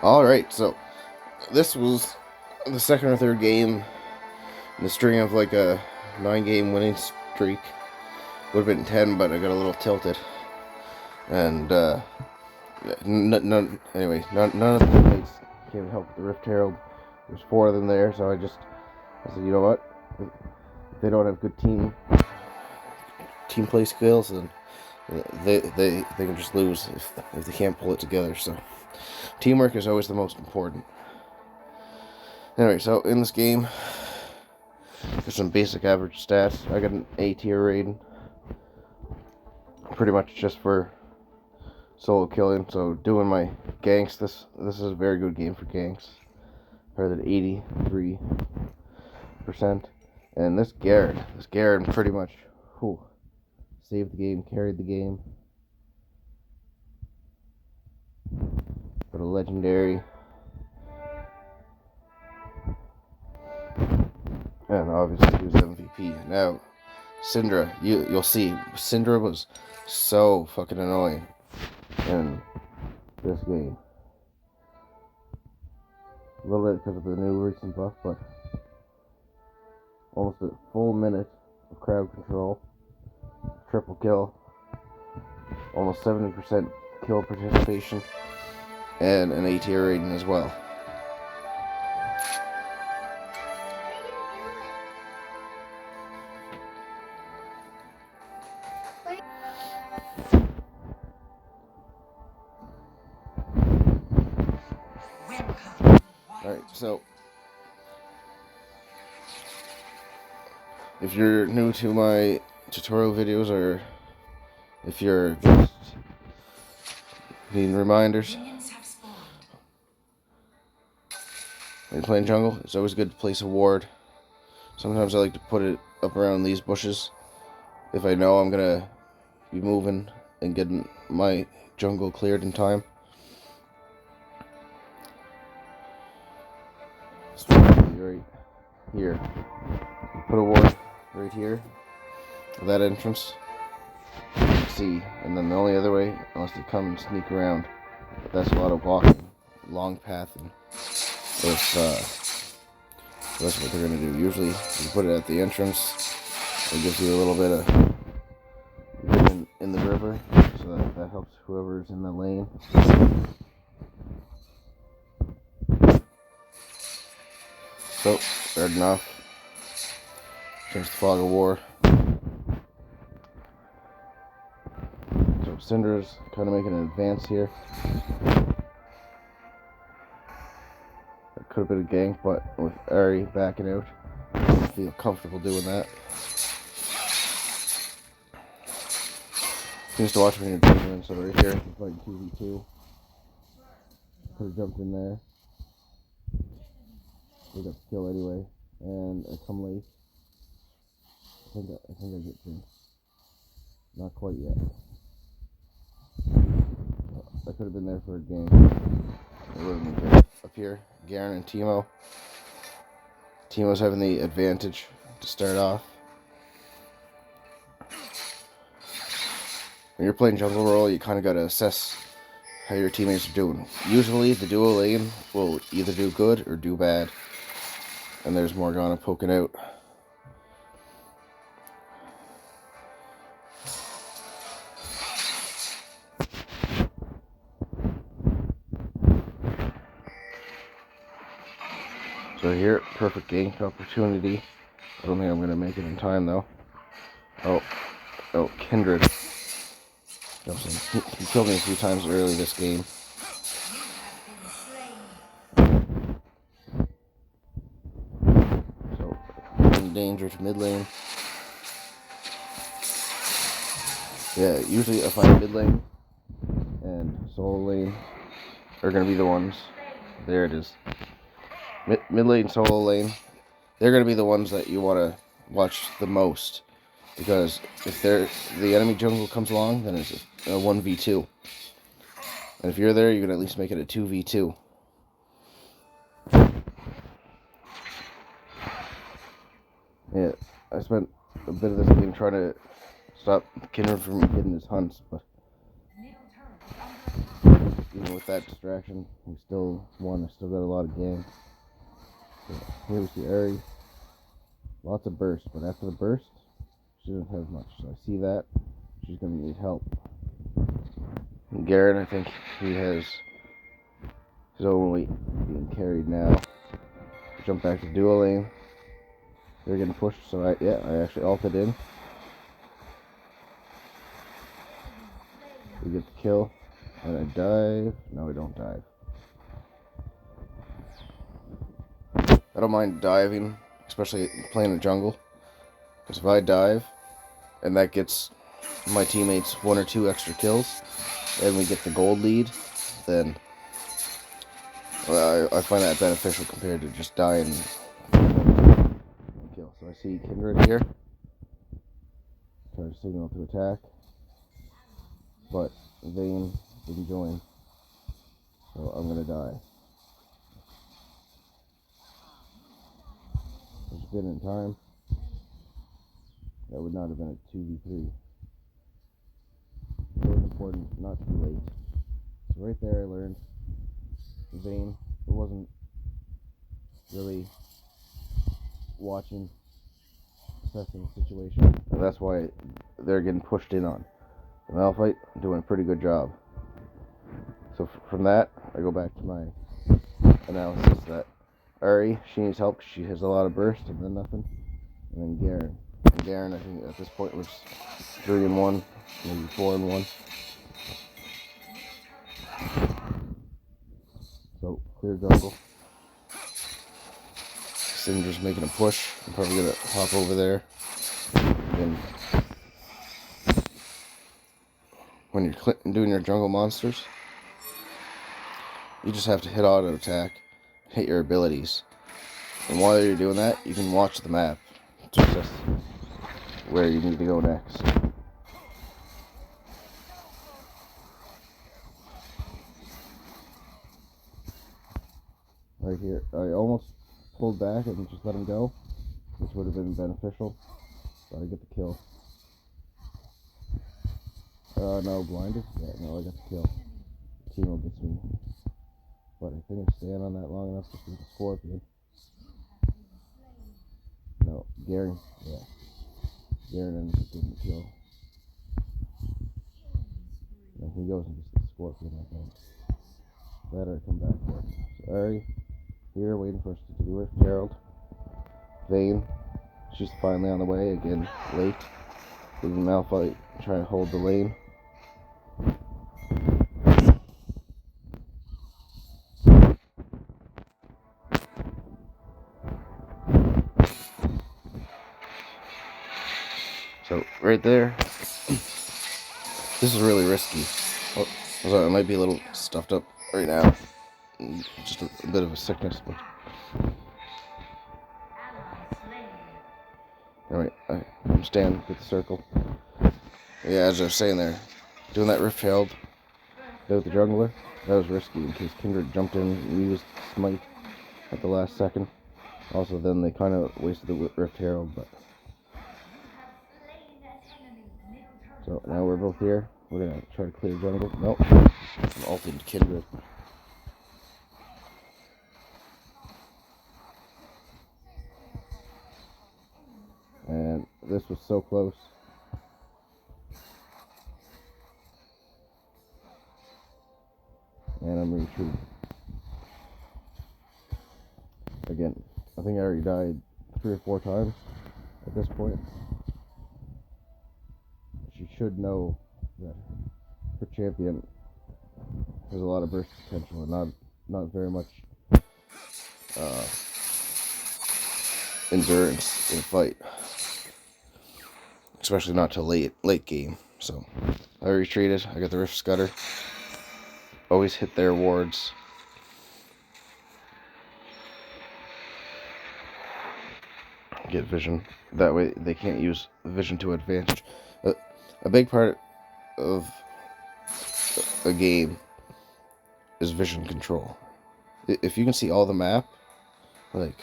Alright, so this was the second or third game in the string of like a 9-game winning streak. Would have been 10, but I got a little tilted. And, none of the teammates came to help with the Rift Herald. There's 4 of them there, so I said, you know what? If they don't have good team play skills, then they can just lose if they can't pull it together. So teamwork is always the most important. Anyway, so in this game, there's some basic average stats. I got an A tier rating, pretty much just for solo killing. So doing my ganks, this is a very good game for ganks. Better than 83%. And this Garen pretty much saved the game, carried the game. Got a legendary. And obviously he was MVP. Now, Syndra, you'll see, Syndra was so fucking annoying in this game. A little bit because of the new recent buff, but almost a full minute of crowd control, triple kill, almost 70% kill participation, and an A tier rating as well. Alright, so if you're new to my tutorial videos, or if you're just needing reminders, when you're playing jungle, it's always good to place a ward. Sometimes I like to put it up around these bushes if I know I'm gonna be moving and getting my jungle cleared in time. Right here. Put a ward right here for that entrance. See, and then the only other way, unless they come and sneak around, but that's a lot of walking, long path, and that's what they're gonna do. Usually, you put it at the entrance. It gives you a little bit of in the river, so that helps whoever's in the lane. So, starting off, change the fog of war. So Syndra's kind of making an advance here. That could have been a gank, but with Ari backing out, I feel comfortable doing that. Seems to watch when you're doing it, so right here, I'm fighting 2v2. Could have jumped in there. We got the kill anyway, and I come late. I think I get Jinx. Not quite yet. I could have been there for a game. It would have been good. Up here, Garen and Teemo. Teemo's having the advantage to start off. When you're playing jungle role, you kind of got to assess how your teammates are doing. Usually, the duo lane will either do good or do bad. And there's Morgana poking out. So here, perfect gank opportunity. I don't think I'm going to make it in time though. Oh, Kindred jumps in. He killed me a few times early this game. Danger to mid lane. Yeah, usually I find mid lane and solo lane are going to be the ones. There it is. Mid lane, solo lane. They're going to be the ones that you want to watch the most, because if the enemy jungle comes along, then it's a 1v2. And if you're there, you can at least make it a 2v2. Yeah, I spent a bit of this game trying to stop Kindred from getting his hunts, but even with that distraction, we still won. I still got a lot of game. So here we see Ari. Lots of burst, but after the burst, she doesn't have much. So I see that. She's going to need help. And Garrett, I think he has his own weight being carried now. Jump back to dual lane. They're getting pushed, so I actually ulted in. We get the kill. And I dive. No, we don't dive. I don't mind diving, especially playing a jungle. Because if I dive, and that gets my teammates 1 or 2 extra kills, and we get the gold lead, then I find that beneficial compared to just dying and kill. So I see Kindred here. Try to signal to attack. But Vayne didn't join. So I'm going to die. Just been in time. That would not have been a 2v3. It was important not to be late. So right there I learned Vayne wasn't really watching, assessing the situation. And that's why they're getting pushed in on. The Malphite doing a pretty good job. So from that, I go back to my analysis that Ari, she needs help because she has a lot of burst and then nothing. And then Garen. And Garen, I think at this point was 3-1, maybe 4-1. So clear jungle. Cinder's making a push. I'm probably gonna hop over there. And when you're doing your jungle monsters, you just have to hit auto attack, hit your abilities, and while you're doing that, you can watch the map to assess where you need to go next. Right here, I almost pulled back and just let him go, which would have been beneficial, but I get the kill. No, blinded? Yeah, no, I got the kill. Teemo gets me. But I think I stand on that long enough to shoot the Scorpion. No, Garen, yeah. Garen ends up getting the kill. And he goes and gets the Scorpion, I think. That or come back for it. So Ari, here, waiting for us to do Rift Herald. Vayne, she's finally on the way, again, late. Leaving Malphite, trying to hold the lane. So, right there, this is really risky. Oh, sorry, I might be a little stuffed up right now. Just a bit of a sickness, but... Alright, I'm standing with the circle. Yeah, as I was saying there, doing that Rift Herald with the jungler, that was risky in case Kindred jumped in and used Smite at the last second. Also, then they kind of wasted the Rift Herald, but... So, now we're both here. We're gonna try to clear jungle. Nope. I'm ulting to Kindred. And this was so close. And I'm retreating. Again, I think I already died 3 or 4 times at this point. She should know that her champion has a lot of burst potential and not very much endurance in a fight, especially not till late game. So I retreated. I got the Rift Scudder. Always hit their wards. Get vision. That way they can't use vision to advantage. A big part of a game is vision control. If you can see all the map, like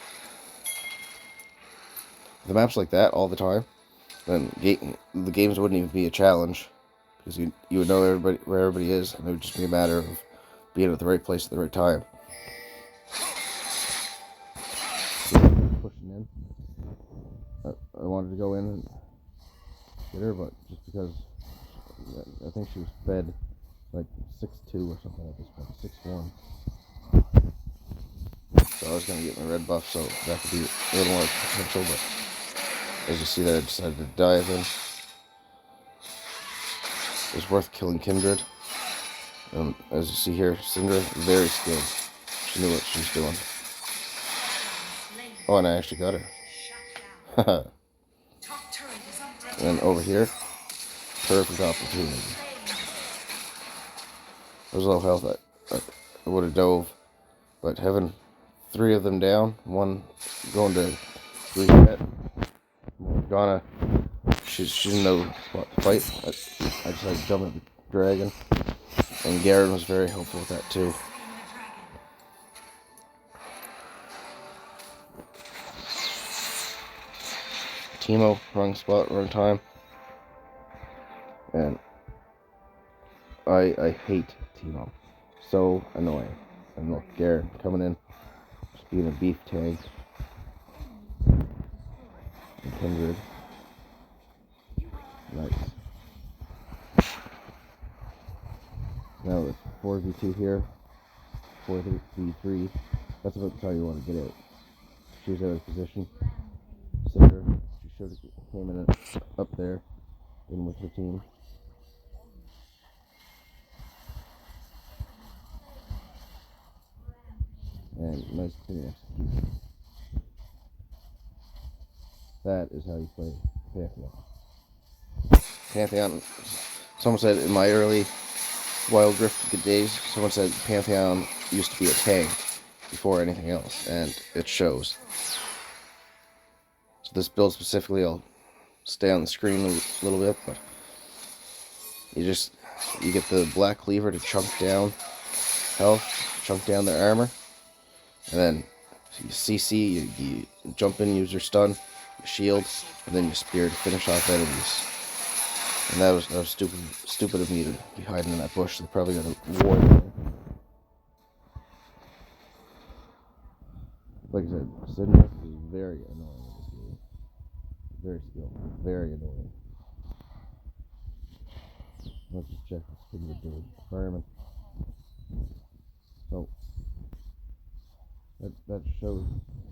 the maps like that all the time, then the games wouldn't even be a challenge because you would know where everybody is, and it would just be a matter of being at the right place at the right time. Pushing in. I wanted to go in and get her, but just because I think she was fed like 6'2" or something at this point, 6'1". So I was going to get my red buff, so that could be a little more potential, but as you see there, I decided to dive in. It was worth killing Kindred. As you see here, Syndra, very skilled. She knew what she was doing. Oh, and I actually got her. And then over here, perfect opportunity. I was low health. I would have dove, but having 3 of them down, one going to reset. Morgana, she didn't know what to fight. I decided to jump at the dragon, and Garen was very helpful with that too. Teemo, wrong spot, wrong time. And I hate Teemo. So annoying. And look, Garen coming in, just being a beef tank. And Kindred. Nice. Now it's 4v2 here. 4v3. That's about the time you want to get out. She was out of position. Cinder, she should have came in up there, in with her team. And nice clean execution. That is how you play Pantheon. Pantheon, someone said in my early Wild Rift days, someone said Pantheon used to be a tank before anything else, and it shows. So this build specifically, I'll stay on the screen a little bit, but you get the black cleaver to chunk down health, chunk down their armor, and then you CC, you jump in, use your stun, your shield, and then you spear to finish off enemies. And that was stupid of me to be hiding in that bush. They probably got a ward there. Like I said, Syndra is very annoying in this game. Very skilled, very annoying. Let's just check what Syndra doing. Fireman. So that shows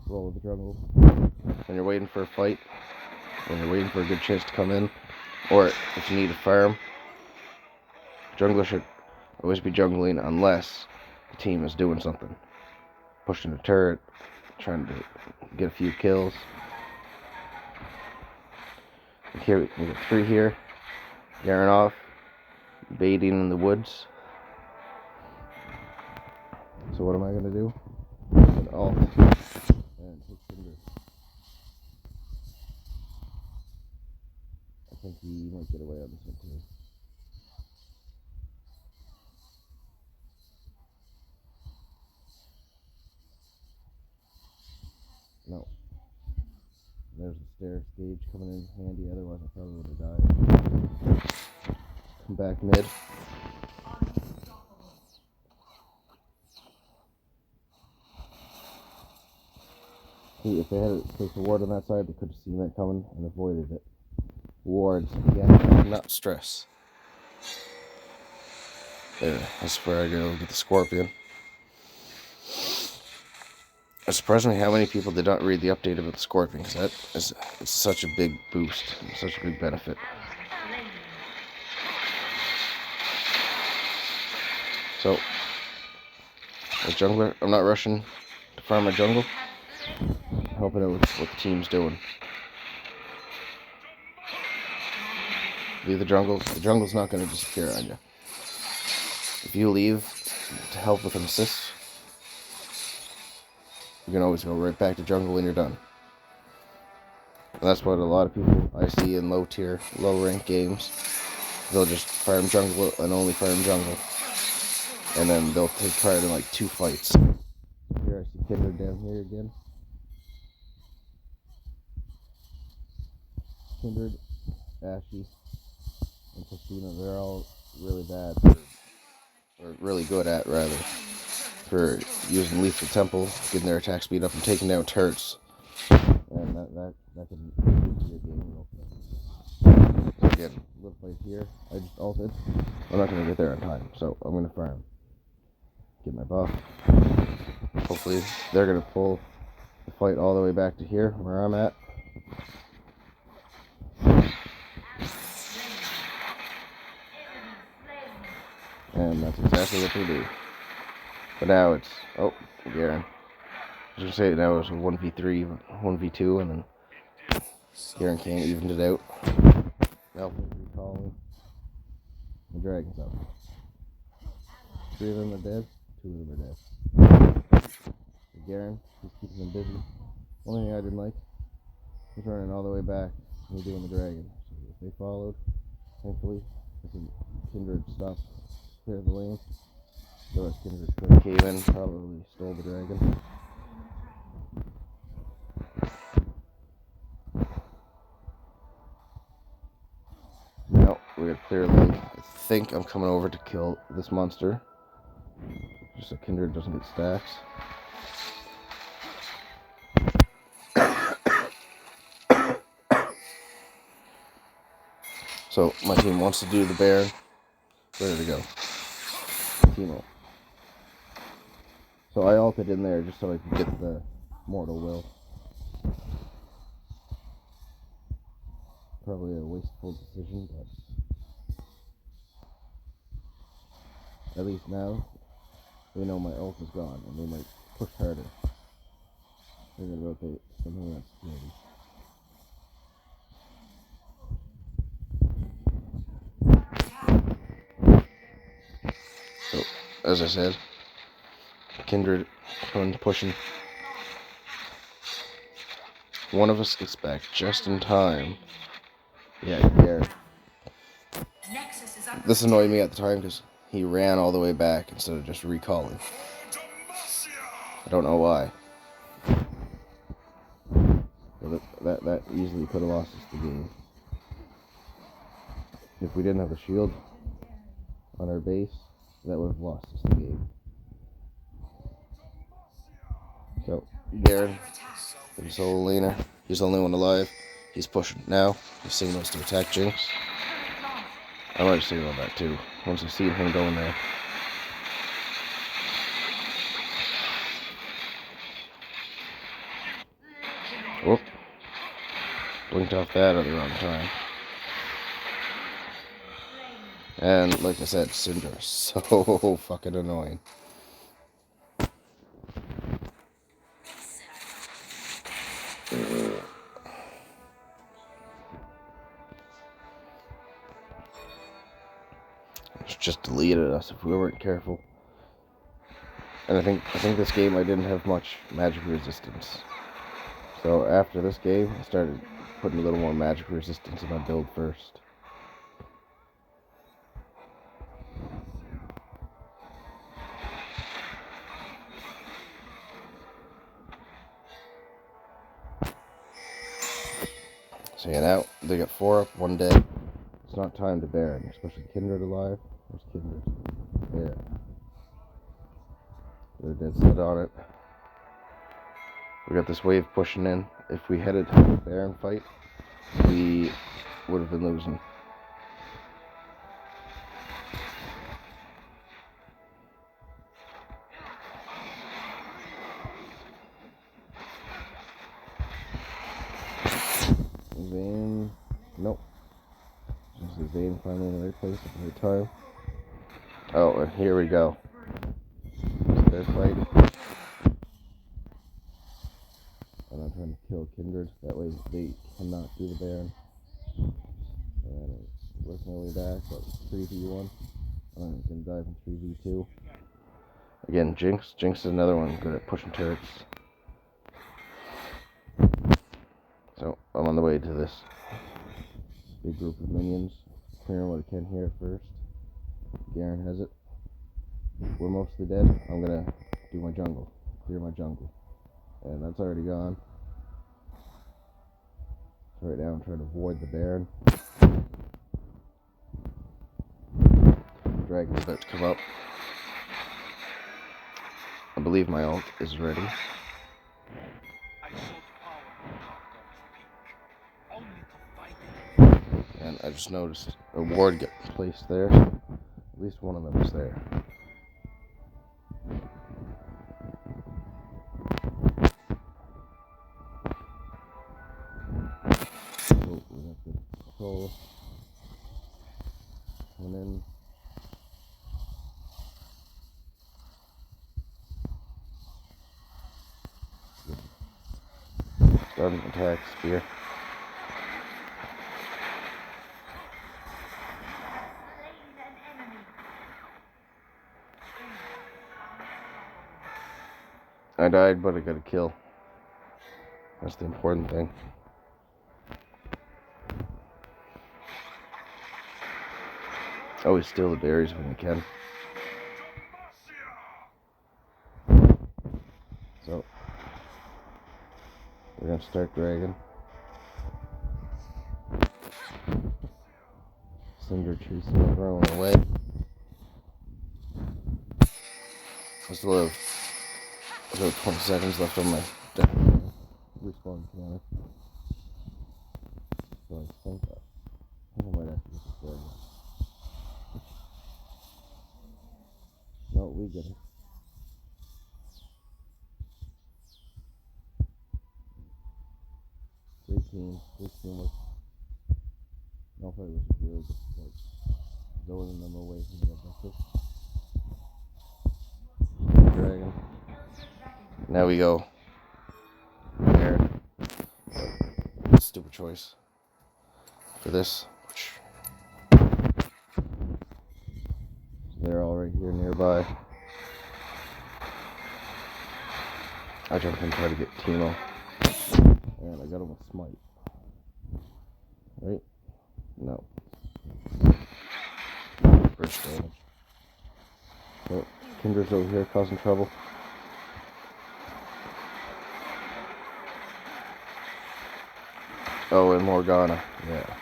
Roll of the Jungle. When you're waiting for a fight, when you're waiting for a good chance to come in, or if you need a farm, jungler should always be jungling unless the team is doing something. Pushing a turret, trying to get a few kills. And here we got 3 here. Garen off, baiting in the woods. So what am I gonna do? An ult and take Cinder. I think he might get away on this one too. No. There's the stair stage coming in handy, otherwise I probably would have died. Come back mid. See, if they had placed a ward on that side, they could have seen that coming and avoided it. Wards, again, not stress. There, that's where I go get the scorpion. It surprised me how many people did not read the update about the scorpion, because it's such a big boost, such a big benefit. So, as jungler, I'm not rushing to farm my jungle. I'm helping out with what the team's doing. Leave the jungle's not going to disappear on you. If you leave to help with an assist, you can always go right back to jungle when you're done. And that's what a lot of people I see in low tier, low rank games. They'll just farm jungle and only farm jungle. And then they'll take part in like 2 fights. Here I see Kindred down here again. Kindred, Ashy, and Christina, they're all really bad for or really good at rather, for using Lethal Temple, getting their attack speed up and taking down turrets. And that can be a game real quick. So again, little fight here. I just ulted. I'm not going to get there on time, so I'm going to farm. Get my buff. Hopefully they're going to pull the fight all the way back to here, where I'm at. And that's exactly what they do. But now it's, oh, Garen. I was going to say now it's a 1v3, 1v2, and then Garen came, evened it out. Now recalling. The dragon's up. 3 of them are dead, 2 of them are dead. Garen, he's keeping them busy. Only thing I didn't like, he's running all the way back and doing the dragon. So if they followed, thankfully, Kindred stopped, cleared the lane. Otherwise Kindred could have came in, probably stole the dragon. Now we gotta clear the lane. I think I'm coming over to kill this monster, just so Kindred doesn't get stacks. So my team wants to do the Baron. Ready to go. Teemo. So I ulted in there just so I could get the Mortal Will. Probably a wasteful decision, but at least now they know my ult is gone and they might push harder. They're gonna rotate something that's security. So, as I said, Kindred pushing. One of us gets back just in time. Yeah, Garen. This annoyed me at the time because he ran all the way back instead of just recalling. I don't know why. But that easily could have lost us the game. If we didn't have a shield on our base, that would have lost us the game. So, Garen, the solo laner, he's the only one alive. He's pushing now. He signals to attack Jinx. I might signal that too, once I see him going there. Whoop. Blinked off that at the wrong time. And like I said, Syndra is so fucking annoying. It's just deleted us if we weren't careful. And I think this game I didn't have much magic resistance. So after this game, I started putting a little more magic resistance in my build first. So yeah, now they got 4 up, 1 dead. It's not time to Baron, especially Kindred alive. Where's Kindred? There. They're dead set on it. We got this wave pushing in. If we headed to the Baron fight, we would have been losing. Vayne, nope. Just Vayne finally in the right place at the right time. Oh, and here we go. They're fighting. And I'm trying to kill Kindred. That way they cannot do the Baron. And I'm working my way back. That was 3v1. I'm going to dive in 3v2. Again, Jinx. Jinx is another one good at pushing turrets. So, I'm on the way to this big group of minions. Clearing what I can here first. Garen has it. We're mostly dead. I'm going to do my jungle. Clear my jungle. And that's already gone. So right now I'm trying to avoid the Baron. Dragon's about to come up. I believe my ult is ready. And I just noticed a ward get placed there. At least one of them is there. Oh, we have to control. And then starting attack spear. I died, but I got a kill. That's the important thing. Always steal the berries when you can. So, we're gonna start dragon. Cinder tree still throwing away. I still have about 20 seconds left on my respawn counter. So I think I might have to get this dragon. No, we get it. Great team was. No, I was really just like zoning them away from the objective. Dragon. Now we go. There. Stupid choice for this. They're all right here nearby. I jumped in and tried to get Timo. And I got him with smite. Right? No. Burst damage. Oh, Kinder's over here causing trouble. Oh, and Morgana. Yeah.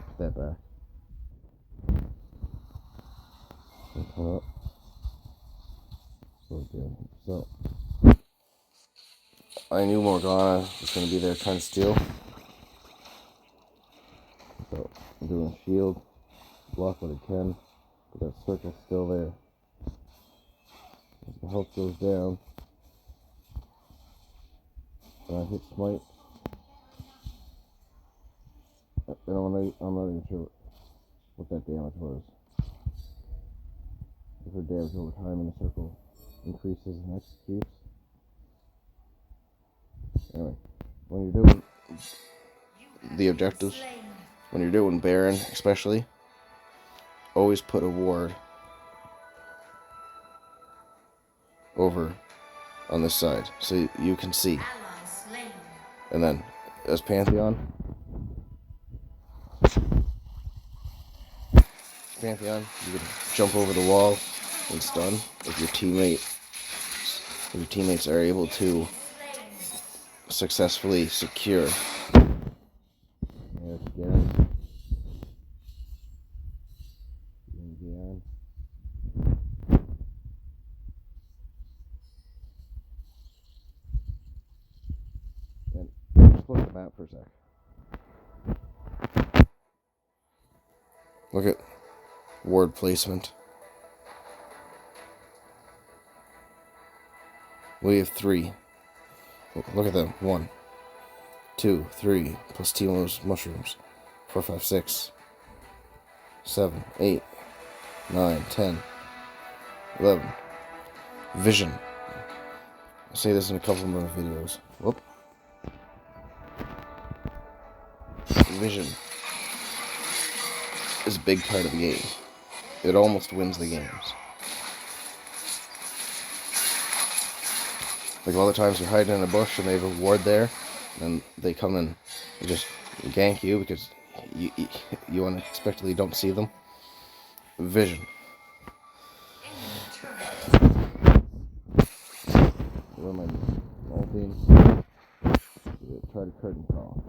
Put that back. Come up. So, I knew Morgana was going to be there trying to steal. So, I'm doing a shield. Block what I can. But that circle's still there. As the health goes down. And I hit smite. And I'm not even sure what that damage was. If her damage over time in the circle increases and executes. Anyway, when you're doing the objectives, when you're doing Baron especially, always put a ward over on this side so you can see. And then as Pantheon, you can jump over the wall and stun if your teammates are able to successfully secure. There's Garen. And just look at the map for a sec. Look at ward placement. We have 3. Look at them. 1, 2, 3, plus Timo's mushrooms. 4, 5, 6, 7, 8, 9, 10, 11. Vision. I'll say this in a couple more videos. Whoop. Vision is a big part of the game. It almost wins the games. Like all the times you're hiding in a bush and they have a ward there, and they come and just gank you because you unexpectedly don't see them. Vision. What am I doing? Ulting. Try to curtain call.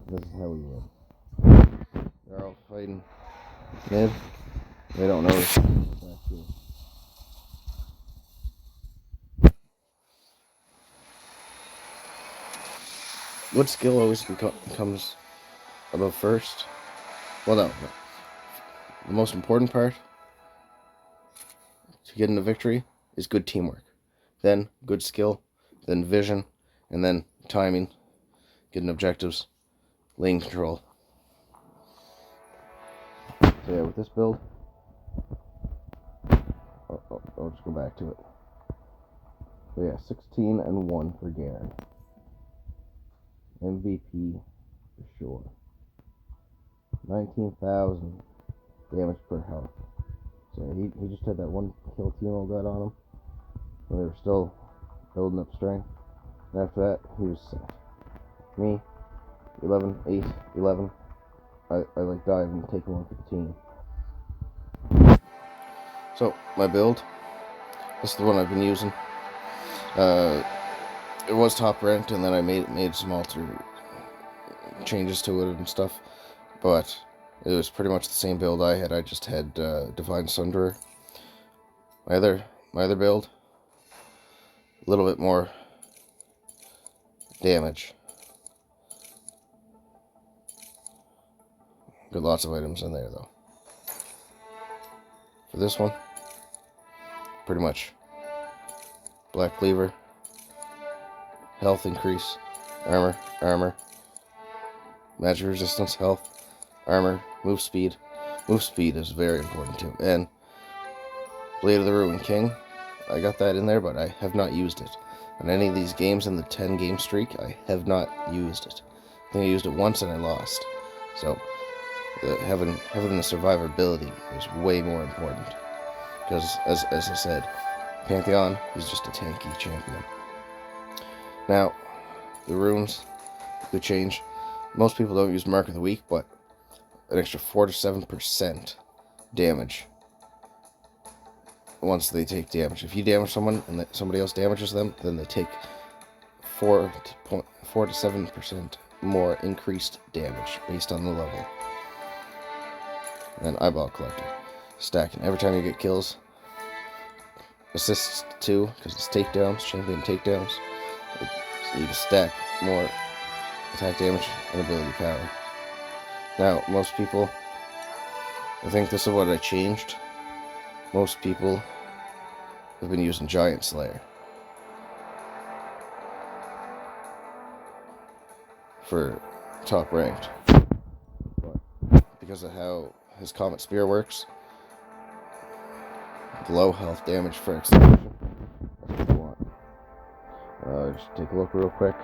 This is how we win. They're all fighting mid. They don't notice. What skill always comes above first? Well, no. The most important part to getting a victory is good teamwork. Then good skill, then vision, and then timing, getting objectives, lane control. So yeah, with this build, I'll just go back to it. So yeah, 16-1 for Garen. MVP for sure. 19,000 damage per health. So he just had that one kill Timo got on him when they were still building up strength. And after that, he was set. Me, 11, 8, 11. I like dive and take one for the team. So my build, this is the one I've been using. It was top ranked, and then I made some changes to it and stuff, but it was pretty much the same build I had. I just had Divine Sunderer. My other build, a little bit more damage. Got lots of items in there though. For this one, pretty much Black Cleaver, health increase, armor, magic resistance, health, armor, move speed. Move speed is very important too. And Blade of the Ruined King, I got that in there, but I have not used it. On any of these games in the 10 game streak, I have not used it. I think I used it once and I lost. So having the survivability is way more important. Because as I said, Pantheon is just a tanky champion. Now, the runes could change. Most people don't use Mark of the Week, but an extra 4 to 7% damage once they take damage. If you damage someone and somebody else damages them, then they take 4 to 7% more increased damage based on the level. And then Eyeball Collector, stacking every time you get kills. Assists too, because it's takedowns, champion takedowns. So you can stack more attack damage and ability power. Now, most people, I think this is what I changed. Most people have been using Giant Slayer for top ranked. But because of how his Comet Spear works, low health damage for acceleration, that's what you want. Just take a look real quick.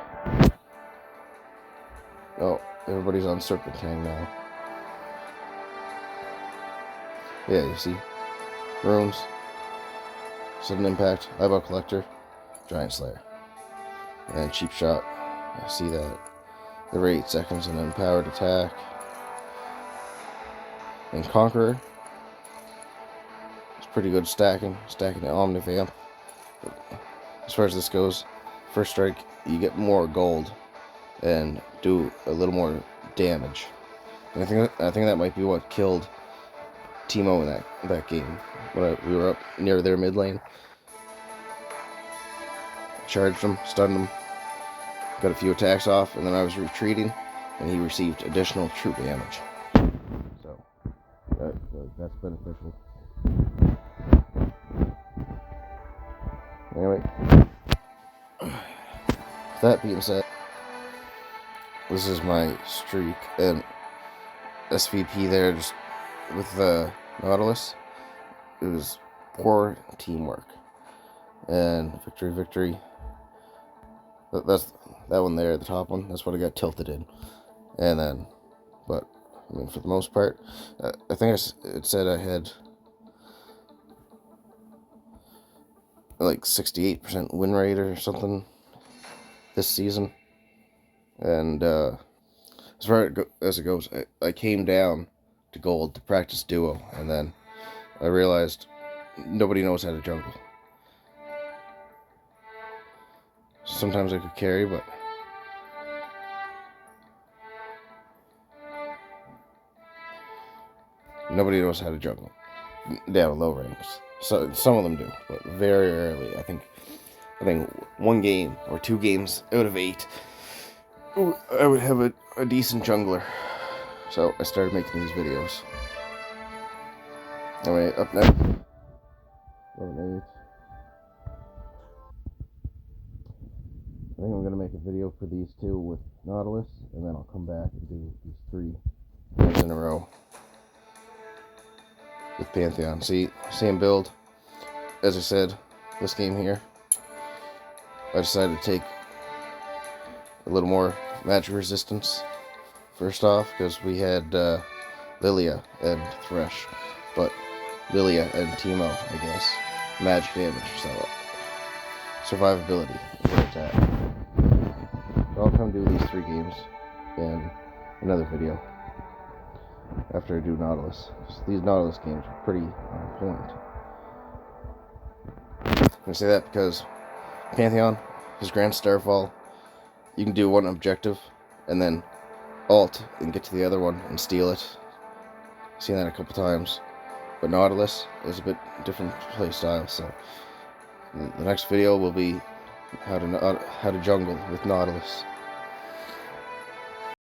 Oh, everybody's on Serpentine now. Yeah, you see? Runes, Sudden Impact, Eyeball Collector, Giant Slayer. And Cheap Shot, I see that. Every 8 seconds an empowered attack. And Conqueror, it's pretty good stacking the Omnivamp. But as far as this goes, first strike, you get more gold and do a little more damage. And I think that might be what killed Timo in that game. When we were up near their mid lane, charged him, stunned him, got a few attacks off, and then I was retreating, and he received additional troop damage. So that's beneficial. Anyway, with that being said, this is my streak, and SVP there just with the Nautilus. It was poor teamwork. And victory. That's that one there, the top one. That's what I got tilted in. And then, but I mean, for the most part, I think it said I had like 68% win rate or something this season. And as far as it goes, I came down to gold to practice duo, and then I realized nobody knows how to jungle. Sometimes I could carry, but nobody knows how to jungle. down in low ranks. So some of them do, but very rarely. I think one game or 2 games out of 8, I would have a decent jungler. So I started making these videos. Anyway, up next, level 8. I think I'm gonna make a video for these 2 with Nautilus, and then I'll come back and do these 3 games in a row with Pantheon. See, same build. As I said, this game here, I decided to take a little more magic resistance first off, because we had Lilia and Thresh, but Lilia and Teemo, I guess, magic damage, so survivability is where it's at. So I'll come do these 3 games in another video after I do Nautilus. So these Nautilus games are pretty on point. I'm gonna say that because Pantheon, his Grand Starfall, you can do one objective and then ult and get to the other one and steal it. I've seen that a couple times. But Nautilus is a bit different play style, so the next video will be how to jungle with Nautilus.